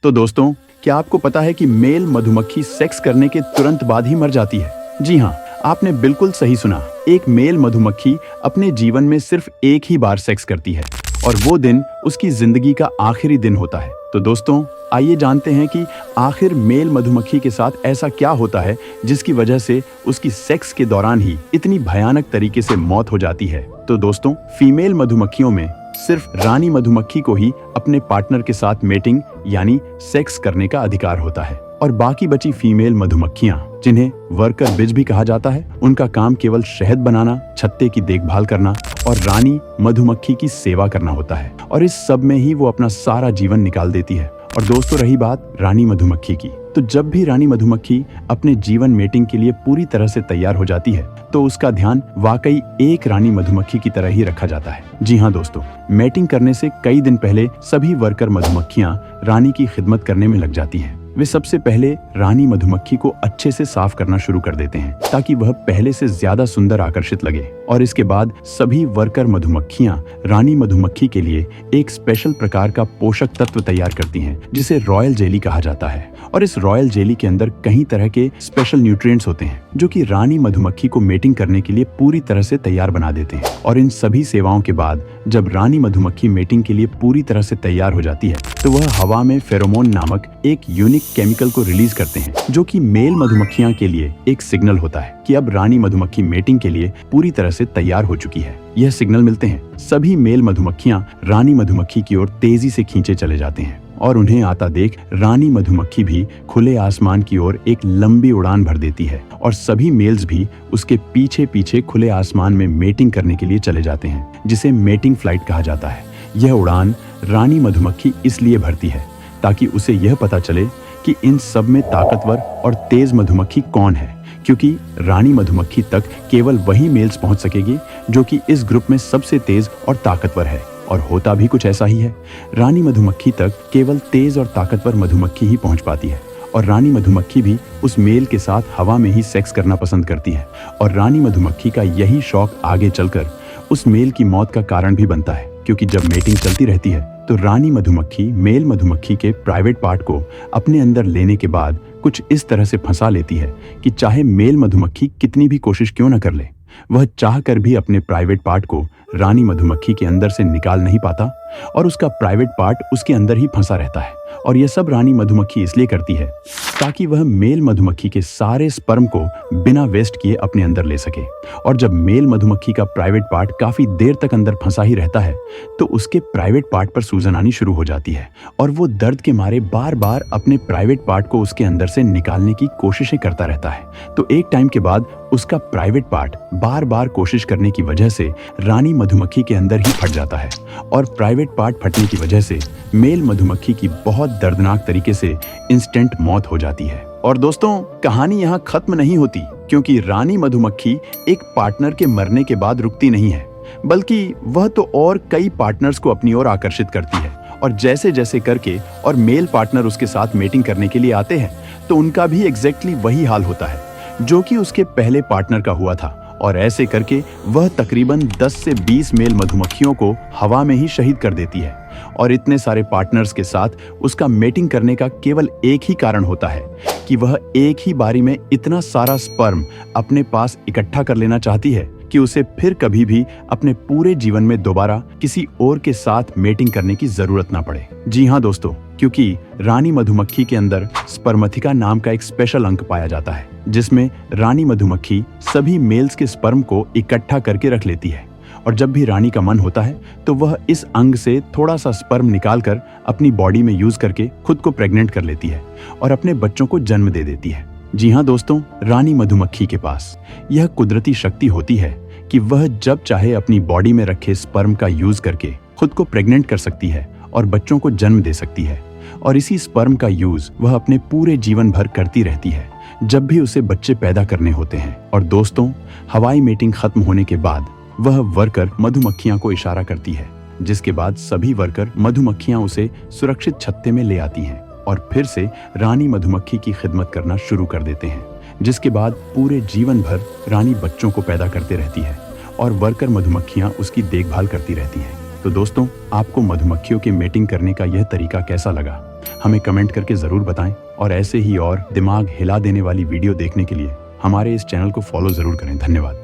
तो दोस्तों, क्या आपको पता है कि मेल मधुमक्खी सेक्स करने के तुरंत बाद ही मर जाती है? जी हाँ, आपने बिल्कुल सही सुना। एक मेल मधुमक्खी अपने जीवन में सिर्फ एक ही बार सेक्स करती है और वो दिन उसकी जिंदगी का आखिरी दिन होता है। तो दोस्तों, आइए जानते हैं कि आखिर मेल मधुमक्खी के साथ ऐसा क्या होता है जिसकी वजह से उसकी सेक्स के दौरान ही इतनी भयानक तरीके से मौत हो जाती है। तो दोस्तों, फीमेल मधुमक्खियों में सिर्फ रानी मधुमक्खी को ही अपने पार्टनर के साथ मेटिंग यानी सेक्स करने का अधिकार होता है और बाकी बची फीमेल मधुमक्खियां, जिन्हें वर्कर बिज भी कहा जाता है, उनका काम केवल शहद बनाना, छत्ते की देखभाल करना और रानी मधुमक्खी की सेवा करना होता है और इस सब में ही वो अपना सारा जीवन निकाल देती है। और दोस्तों, रही बात रानी मधुमक्खी की, तो जब भी रानी मधुमक्खी अपने जीवन मेटिंग के लिए पूरी तरह से तैयार हो जाती है तो उसका ध्यान वाकई एक रानी मधुमक्खी की तरह ही रखा जाता है। जी हाँ दोस्तों, मेटिंग करने से कई दिन पहले सभी वर्कर मधुमक्खियां रानी की खिदमत करने में लग जाती हैं। वे सबसे पहले रानी मधुमक्खी को अच्छे से साफ करना शुरू कर देते हैं ताकि वह पहले से ज्यादा सुंदर आकर्षित लगे और इसके बाद सभी वर्कर मधुमक्खियां रानी मधुमक्खी के लिए एक स्पेशल प्रकार का पोषक तत्व तैयार करती हैं जिसे रॉयल जेली कहा जाता है। और इस रॉयल जेली के अंदर कई तरह के स्पेशल न्यूट्रिएंट्स होते हैं जो कि रानी मधुमक्खी को मेटिंग करने के लिए पूरी तरह से तैयार बना देते हैं। और इन सभी सेवाओं के बाद जब रानी मधुमक्खी मेटिंग के लिए पूरी तरह से तैयार हो जाती है तो वह हवा में फेरोमोन नामक एक यूनिक केमिकल को रिलीज करते हैं जो कि मेल मधुमक्खियां के लिए एक सिग्नल होता है कि अब रानी मधुमक्खी मेटिंग के लिए पूरी तरह से तैयार हो चुकी है। यह सिग्नल मिलते हैं सभी मेल मधुमक्खियां रानी मधुमक्खी की ओर तेजी से खींचे चले जाते हैं और उन्हें आता देख रानी मधुमक्खी भी खुले आसमान की ओर एक लंबी उड़ान भर देती है और सभी मेल्स भी उसके पीछे पीछे खुले आसमान में मेटिंग करने के लिए चले जाते हैं, जिसे मेटिंग फ्लाइट कहा जाता है। यह उड़ान रानी मधुमक्खी इसलिए भरती है ताकि उसे यह पता चले कि इन सब में ताकतवर और तेज मधुमक्खी कौन है, क्योंकि रानी मधुमक्खी तक केवल वही मेल्स पहुंच सकेगी जो कि इस ग्रुप में सबसे तेज और ताकतवर है। और होता भी कुछ ऐसा ही है। रानी मधुमक्खी तक केवल तेज और ताकतवर मधुमक्खी ही पहुंच पाती है और रानी मधुमक्खी भी उस मेल के साथ हवा में ही सेक्स करना पसंद करती है और रानी मधुमक्खी का यही शौक आगे चलकर उस मेल की मौत का कारण भी बनता है, क्योंकि जब मेटिंग चलती रहती है तो रानी मधुमक्खी मेल मधुमक्खी के प्राइवेट पार्ट को अपने अंदर लेने के बाद कुछ इस तरह से फंसा लेती है कि चाहे मेल मधुमक्खी कितनी भी कोशिश क्यों न कर ले, वह चाह कर भी अपने प्राइवेट पार्ट को रानी मधुमक्खी के अंदर से निकाल नहीं पाता और उसका प्राइवेट पार्ट उसके अंदर ही फंसा रहता है। और यह सब रानी मधुमक्खी इसलिए करती है ताकि वह मेल मधुमक्खी के सारे स्पर्म को बिना वेस्ट किए अपने अंदर ले सके। और जब मेल मधुमक्खी का प्राइवेट पार्ट काफी देर तक अंदर फंसा ही रहता है तो उसके प्राइवेट पार्ट पर सूजन आनी शुरू हो जाती है और वो दर्द के मारे बार बार अपने प्राइवेट पार्ट को उसके अंदर से निकालने की कोशिशें करता रहता है। तो एक टाइम के बाद उसका प्राइवेट पार्ट बार बार कोशिश करने की वजह से रानी मधुमक्खी के अंदर ही फट जाता है और प्राइवेट पार्ट फटने की वजह से मेल मधुमक्खी की बहुत दर्दनाक तरीके से इंस्टेंट मौत हो जाती है। और दोस्तों, कहानी यहाँ खत्म नहीं होती, क्योंकि रानी मधुमक्खी एक पार्टनर के मरने के बाद रुकती नहीं है, बल्कि वह तो और कई पार्टनर्स को अपनी ओर आकर्षित करती है और जैसे जैसे करके और मेल पार्टनर उसके साथ मेटिंग करने के लिए आते हैं तो उनका भी एग्जैक्टली वही हाल होता है जो कि उसके पहले पार्टनर का हुआ था। और ऐसे करके वह तकरीबन 10 से 20 मेल मधुमक्खियों को हवा में ही शहीद कर देती है। और इतने सारे पार्टनर्स के साथ उसका मेटिंग करने का केवल एक ही कारण होता है कि वह एक ही बारी में इतना सारा स्पर्म अपने पास इकट्ठा कर लेना चाहती है कि उसे फिर कभी भी अपने पूरे जीवन में दोबारा किसी और के साथ मेटिंग करने की जरूरत ना पड़े। जी हाँ दोस्तों, क्योंकि रानी मधुमक्खी के अंदर स्पर्मथिका नाम का एक स्पेशल अंक पाया जाता है जिसमें रानी मधुमक्खी सभी मेल्स के स्पर्म को इकट्ठा करके रख लेती है और जब भी रानी का मन होता है तो वह इस अंग से थोड़ा सा स्पर्म निकालकर अपनी बॉडी में यूज करके खुद को प्रेग्नेंट कर लेती है और अपने बच्चों को जन्म दे देती है। जी हाँ दोस्तों, रानी मधुमक्खी के पास यह कुदरती शक्ति होती है कि वह जब चाहे अपनी बॉडी में रखे स्पर्म का यूज करके खुद को प्रेग्नेंट कर सकती है और बच्चों को जन्म दे सकती है। और इसी स्पर्म का यूज वह अपने पूरे जीवन भर करती रहती है जब भी उसे बच्चे पैदा करने होते हैं। और दोस्तों, हवाई मेटिंग खत्म होने के बाद वह वर्कर मधुमक्खियां को इशारा करती है, जिसके बाद सभी वर्कर मधुमक्खियां उसे सुरक्षित छत्ते में ले आती हैं और फिर से रानी मधुमक्खी की खिदमत करना शुरू कर देते हैं, जिसके बाद पूरे जीवन भर रानी बच्चों को पैदा करते रहती है और वर्कर मधुमक्खियां उसकी देखभाल करती रहती हैं। तो दोस्तों, आपको मधुमक्खियों के मेटिंग करने का यह तरीका कैसा लगा? हमें कमेंट करके ज़रूर बताएं और ऐसे ही और दिमाग हिला देने वाली वीडियो देखने के लिए हमारे इस चैनल को फॉलो ज़रूर करें। धन्यवाद।